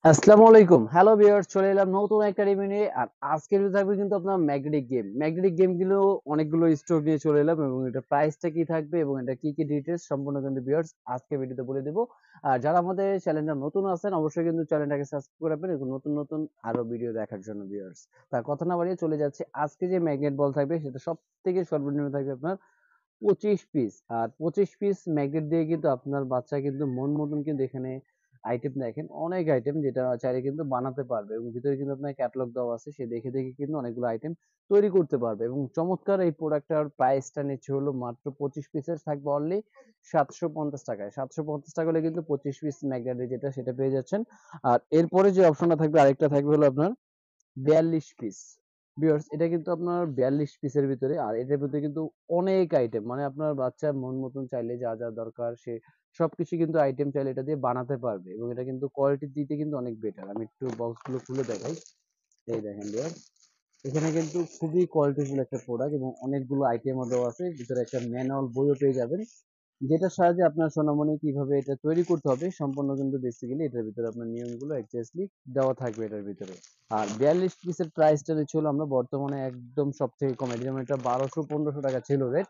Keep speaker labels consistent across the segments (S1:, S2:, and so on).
S1: আসসালামু আলাইকুম। Hello viewers, চলে এলাম নতুন একটা রিভিউ নিয়ে। আর আজকের ভিডিও থাকবে কিন্তু আপনার ম্যাগনেটিক গেম। ম্যাগনেটিক গেমগুলো অনেকগুলো স্টক নিয়ে চলে এলাম এবং এটার প্রাইসটা কি থাকবে এবং এটা কি কি ডিটেইলস সম্পূর্ণ কিন্তু ভিউয়ার্স আজকে ভিডিওতে বলে দেব। আর যারা আমাদের চ্যানেলটা নতুন আছেন অবশ্যই কিন্তু চ্যানেলটাকে সাবস্ক্রাইব করে রাখবেন এবং নতুন নতুন আরো ভিডিও দেখার জন্য ভিউয়ার্স। তার কথা না বাড়িয়ে চলে যাচ্ছে আজকে যে ম্যাগনেট বল থাকবে সেটা সবথেকে সর্বনিম্ন থাকবে আপনার 25 পিস। আর 25 পিস ম্যাগনেট দিয়ে কিন্তু আপনার বাচ্চা কিন্তু মন মতন কিন্তু এখানে আইটেম দেখেন অনেক আইটেম যেটা চাইলে কিন্তু বানাতে পারবে এবং ভিতরে কিন্তু আপনার ক্যাটালগ দেওয়া আছে, সে দেখে দেখে কিন্তু অনেকগুলো আইটেম তৈরি করতে পারবে। এবং চমৎকার এই প্রোডাক্টটার প্রাইসটা নিচ্ছে হলো মাত্র 25 পিসের থাকবে অনলি 750 টাকায়। 750 টাকা হলে কিন্তু 25 পিস ম্যাগনেট যেটা সেটা পেয়ে যাচ্ছেন। আর এরপরে যে অপশনটা থাকবে আরেকটা থাকবে হলো আপনার 42 পিস। ভিউয়ার্স এটা কিন্তু আপনার 42 পিসের ভিতরে, আর এটার ভিতরে কিন্তু অনেক আইটেম, মানে আপনার বাচ্চার মন মতন চাইলে যা যা দরকার সে সবকিছু কিন্তু আইটেম চাইলে এটা দিয়ে বানাতে পারবে এবং এটা কিন্তু কোয়ালিটির দিতে কিন্তু অনেক বেটার। আমি একটু বক্সগুলো খুলে দেখাই। এই দেখেন ভিউয়ার্স, এখানে কিন্তু খুবই কোয়ালিটিফুল একটা প্রোডাক্ট এবং অনেকগুলো আইটেমও দেওয়া আছে। ভিতরে একটা ম্যানুয়াল বইও পেয়ে যাবেন, যেটার সাহায্যে আপনার সোনামণি কিভাবে এটা তৈরি করতে হবে সম্পূর্ণ কিন্তু বেসিক্যালি এটার ভিতরে আপনার নিয়মগুলো এক্স্যাক্টলি দেওয়া থাকবে এটার ভিতরে। আর 42 পিসের প্রাইসটা ছিল আমরা বর্তমানে একদম সব থেকে কমে, যেমন এটা 1200-1500 টাকা ছিল রেট,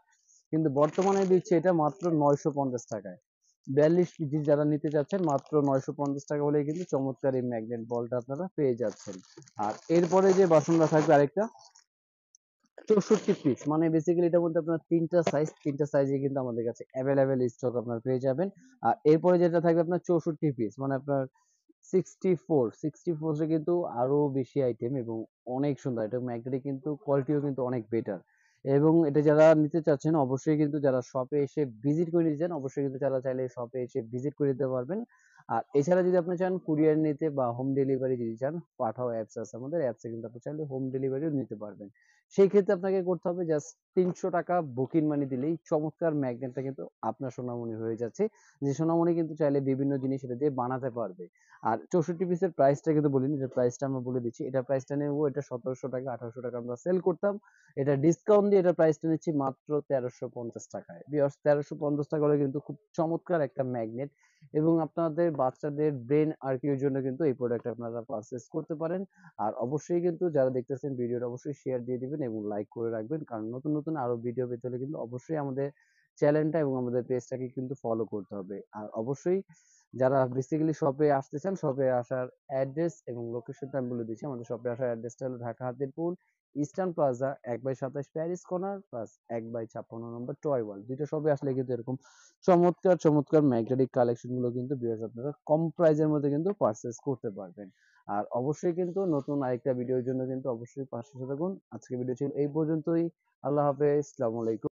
S1: কিন্তু বর্তমানে দিচ্ছে এটা মাত্র 950 টাকায়। 42 পিস যারা নিতে চাচ্ছেন মাত্র 950 টাকা হলে কিন্তু চমৎকার এই ম্যাগনেট বলটা আপনারা পেয়ে যাচ্ছেন। আর এরপরে যে বাসনটা থাকবে আরেকটা 64 পিস, মানে বেসিক্যালি এটার মধ্যে আপনার তিনটা সাইজে কিন্তু আমাদের কাছে অ্যাভেলেবেল স্টক আপনার পেয়ে যাবেন। আর এরপরে যেটা থাকবে আপনার 64 পিস, মানে আপনার 64 এ কিন্তু আরো বেশি আইটেম এবং অনেক সুন্দর। এটা ম্যাগনেটিক কিন্তু কোয়ালিটিও কিন্তু অনেক বেটার। এবং এটা যারা নিতে চাচ্ছেন অবশ্যই কিন্তু যারা শপে এসে ভিজিট করে নিতে চান অবশ্যই কিন্তু যারা চাইলে শপে এসে ভিজিট করে নিতে পারবেন। আর এছাড়া যদি আপনি চান কুরিয়ার নিতে বা হোম ডেলিভারি যদি চান, পাঠাও অ্যাপস আছে আমাদের, অ্যাপসে কিন্তু আপনি চাইলে হোম ডেলিভারিও নিতে পারবেন। সেই ক্ষেত্রে আপনাকে করতে হবে জাস্ট 300 টাকা বুকিং মানি দিলেই চমৎকার ম্যাগনেটটা কিন্তু আপনার সোনামণি হয়ে যাচ্ছে। যে সোনামণি কিন্তু চাইলে বিভিন্ন জিনিস এটা দিয়ে বানাতে পারবে। আর 64 পিসের প্রাইসটা কিন্তু বলিনি, এটার প্রাইসটা আমরা বলে দিচ্ছি। এটা প্রাইসটা নেব, এটা 1700 টাকা 1800 টাকা আমরা সেল করতাম। এটা ডিসকাউন্ট দিয়ে এটা প্রাইসটা নিচ্ছি মাত্র 1350 টাকায়। ভিউয়ার্স 1350 টাকা হলে কিন্তু খুব চমৎকার একটা ম্যাগনেট এবং আপনাদের বাচ্চাদের ব্রেন আর্কিউর জন্য কিন্তু এই প্রোডাক্ট আপনারা পারচেজ করতে পারেন। আর অবশ্যই কিন্তু যারা দেখতেছেন ভিডিওটা অবশ্যই শেয়ার দিয়ে দিবেন এবং লাইক করে রাখবেন, কারণ নতুন নতুন আরো ভিডিও পেতে হলে কিন্তু অবশ্যই আমাদের চ্যানেলটা এবং আমাদের পেজটাকে কিন্তু ফলো করতে হবে। আর অবশ্যই যারা বেসিক্যালি শপে আসতে চান শপে আসার অ্যাড্রেস এবং লোকেশনটা আমি বলে দিচ্ছি। আমাদের শপে আসার অ্যাড্রেসটা হলো Dhaka Hatirpul Eastern Plaza 1/27 Paris Corner plus 1/56 নম্বর টয় ওয়ার্ল্ড। দুইটা শপে আসলে কিন্তু এরকম চমৎকার চমৎকার ম্যাগনেটিক কালেকশন গুলো কিন্তু ভিউয়ার্স আপনারা কম প্রাইজের মধ্যে কিন্তু পারচেজ করতে পারবেন। আর অবশ্যই কিন্তু নতুন আরেকটা ভিডিওর জন্য কিন্তু অবশ্যই পাশে থাকুন। আজকে ভিডিও ছিল এই পর্যন্তই। আল্লাহ হাফেজ, আসসালামু আলাইকুম।